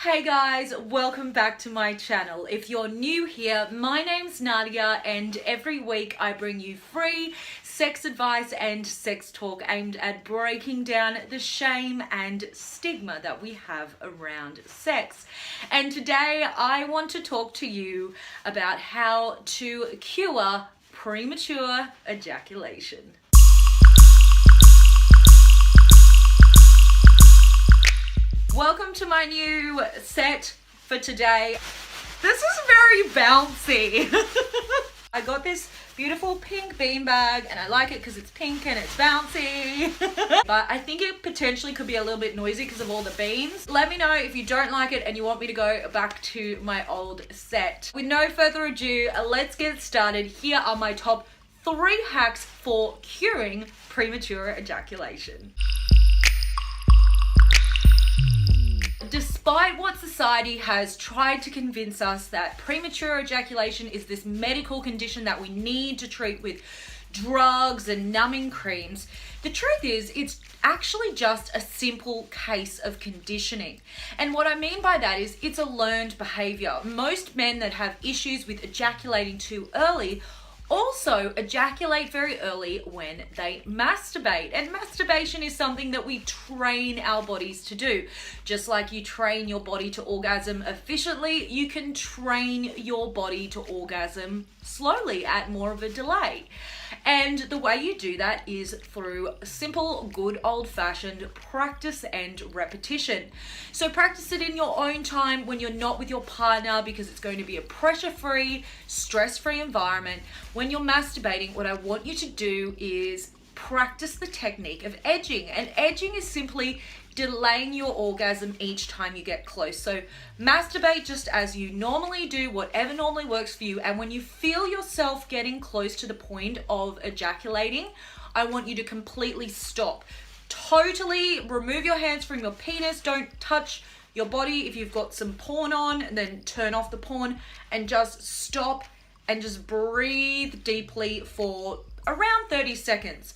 Hey guys, welcome back to my channel. If you're new here, my name's Nadia and every week I bring you free sex advice and sex talk aimed at breaking down the shame and stigma that we have around sex. And today I want to talk to you about how to cure premature ejaculation. Welcome to my new set for today. This is very bouncy. I got this beautiful pink beanbag and I like it because it's pink and it's bouncy. But I think it potentially could be a little bit noisy because of all the beans. Let me know if you don't like it and you want me to go back to my old set. With no further ado, let's get started. Here are my top 3 hacks for curing premature ejaculation. Despite what society has tried to convince us that premature ejaculation is this medical condition that we need to treat with drugs and numbing creams, the truth is it's actually just a simple case of conditioning. And what I mean by that is it's a learned behavior. Most men that have issues with ejaculating too early also ejaculate very early when they masturbate. And masturbation is something that we train our bodies to do. Just like you train your body to orgasm efficiently, you can train your body to orgasm slowly at more of a delay. And the way you do that is through simple, good old-fashioned practice and repetition. So practice it in your own time when you're not with your partner, because it's going to be a pressure-free, stress-free environment. When you're masturbating, what I want you to do is practice the technique of edging. And edging is simply delaying your orgasm each time you get close. So masturbate just as you normally do, whatever normally works for you. And when you feel yourself getting close to the point of ejaculating, I want you to completely stop. Totally remove your hands from your penis. Don't touch your body. If you've got some porn on, then turn off the porn and just stop and just breathe deeply for around 30 seconds.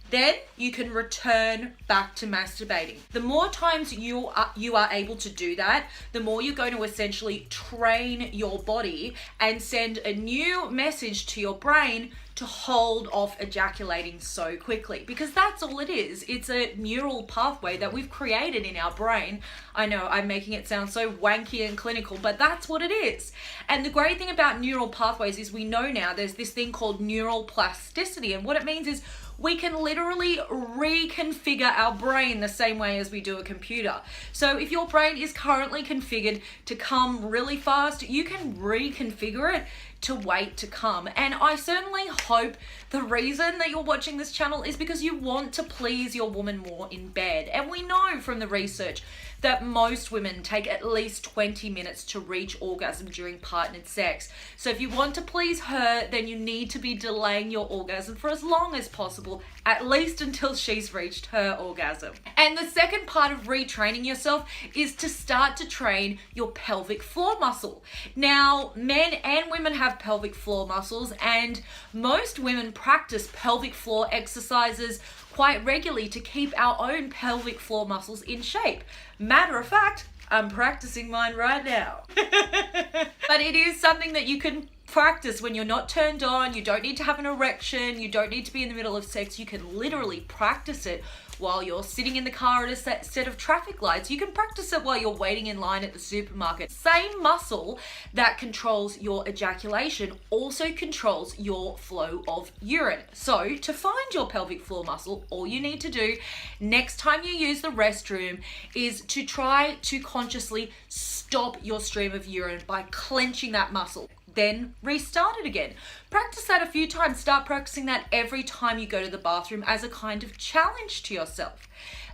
Then you can return back to masturbating. The more times you are able to do that, the more you're going to essentially train your body and send a new message to your brain to hold off ejaculating so quickly, because that's all it is. It's a neural pathway that we've created in our brain. I know I'm making it sound so wanky and clinical, but that's what it is. And the great thing about neural pathways is we know now there's this thing called neural plasticity, and what it means is we can literally reconfigure our brain the same way as we do a computer. So if your brain is currently configured to come really fast, you can reconfigure it to wait to come. And I certainly hope the reason that you're watching this channel is because you want to please your woman more in bed. And we know from the research that most women take at least 20 minutes to reach orgasm during partnered sex. So if you want to please her, then you need to be delaying your orgasm for as long as possible, at least until she's reached her orgasm. And the second part of retraining yourself is to start to train your pelvic floor muscle. Now, men and women have pelvic floor muscles, and most women practice pelvic floor exercises quite regularly to keep our own pelvic floor muscles in shape. Matter of fact, I'm practicing mine right now. But it is something that you can practice when you're not turned on. You don't need to have an erection. You don't need to be in the middle of sex. You can literally practice it while you're sitting in the car at a set of traffic lights. You can practice it while you're waiting in line at the supermarket. Same muscle that controls your ejaculation also controls your flow of urine. So to find your pelvic floor muscle, all you need to do next time you use the restroom is to try to consciously stop your stream of urine by clenching that muscle. Then restart it again. Practice that a few times. Start practicing that every time you go to the bathroom as a kind of challenge to yourself.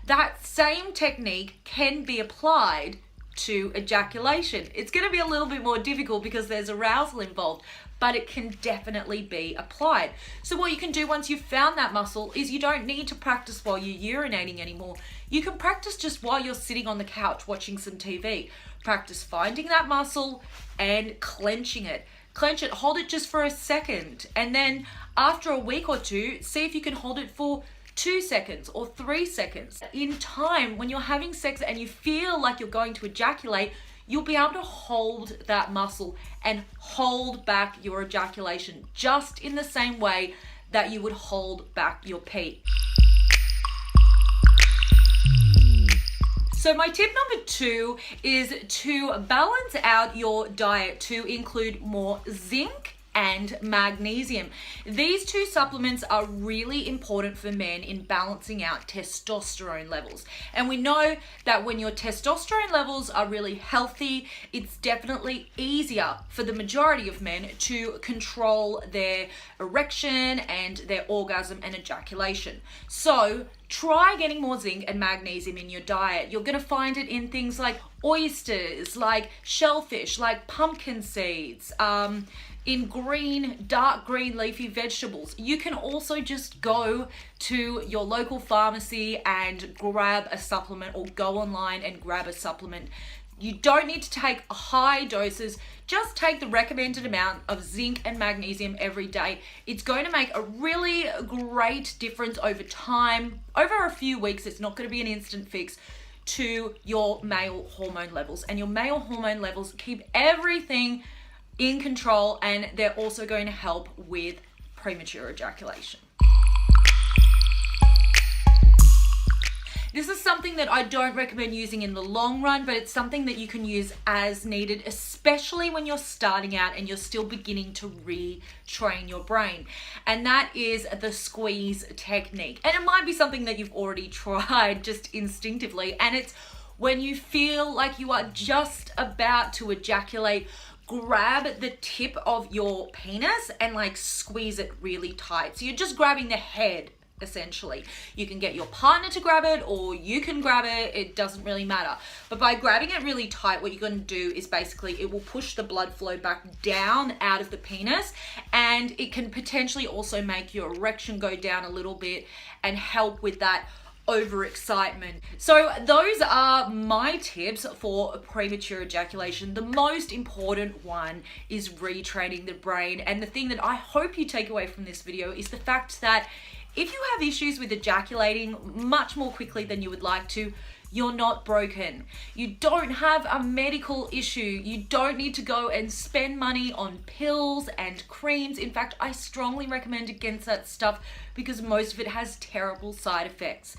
That same technique can be applied to ejaculation. It's going to be a little bit more difficult because there's arousal involved, but it can definitely be applied. So what you can do once you've found that muscle is you don't need to practice while you're urinating anymore. You can practice just while you're sitting on the couch watching some TV. Practice finding that muscle and clenching it. Clench it, hold it just for a second. And then after a week or two, see if you can hold it for 2 seconds or 3 seconds. In time, when you're having sex and you feel like you're going to ejaculate, you'll be able to hold that muscle and hold back your ejaculation just in the same way that you would hold back your pee. So my tip number 2 is to balance out your diet to include more zinc and magnesium. These two supplements are really important for men in balancing out testosterone levels. And we know that when your testosterone levels are really healthy, it's definitely easier for the majority of men to control their erection and their orgasm and ejaculation. So try getting more zinc and magnesium in your diet. You're going to find it in things like oysters, like shellfish, like pumpkin seeds, in dark green leafy vegetables. You can also just go to your local pharmacy and grab a supplement, or go online and grab a supplement. You don't need to take high doses. Just take the recommended amount of zinc and magnesium every day. It's going to make a really great difference over time. Over a few weeks, it's not going to be an instant fix to your male hormone levels. And your male hormone levels keep everything in control, and they're also going to help with premature ejaculation. This is something that I don't recommend using in the long run, but it's something that you can use as needed, especially when you're starting out and you're still beginning to retrain your brain. And that is the squeeze technique. And it might be something that you've already tried just instinctively, and it's when you feel like you are just about to ejaculate, grab the tip of your penis and like squeeze it really tight. So you're just grabbing the head, essentially. You can get your partner to grab it, or you can grab it. It doesn't really matter. But by grabbing it really tight, what you're going to do is basically it will push the blood flow back down out of the penis, and it can potentially also make your erection go down a little bit and help with that overexcitement. So those are my tips for premature ejaculation. The most important one is retraining the brain. And the thing that I hope you take away from this video is the fact that if you have issues with ejaculating much more quickly than you would like to, you're not broken. You don't have a medical issue. You don't need to go and spend money on pills and creams. In fact, I strongly recommend against that stuff because most of it has terrible side effects.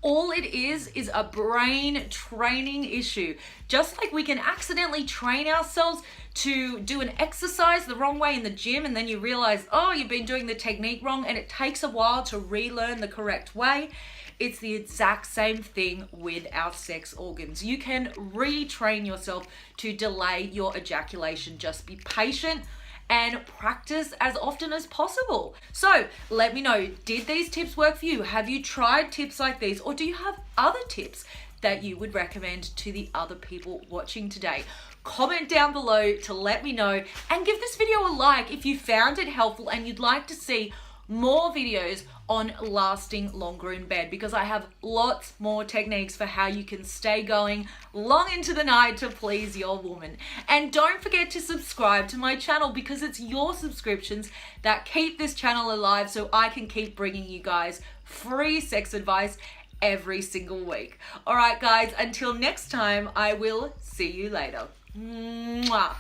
All it is a brain training issue. Just like we can accidentally train ourselves to do an exercise the wrong way in the gym, and then you realize, oh, you've been doing the technique wrong, and it takes a while to relearn the correct way. It's the exact same thing with our sex organs. You can retrain yourself to delay your ejaculation. Just be patient and practice as often as possible. So let me know, did these tips work for you? Have you tried tips like these, or do you have other tips that you would recommend to the other people watching today? Comment down below to let me know, and give this video a like if you found it helpful and you'd like to see more videos on lasting longer in bed, because I have lots more techniques for how you can stay going long into the night to please your woman. And don't forget to subscribe to my channel, because it's your subscriptions that keep this channel alive, so I can keep bringing you guys free sex advice every single week. All right, guys, until next time, I will see you later. Mwah.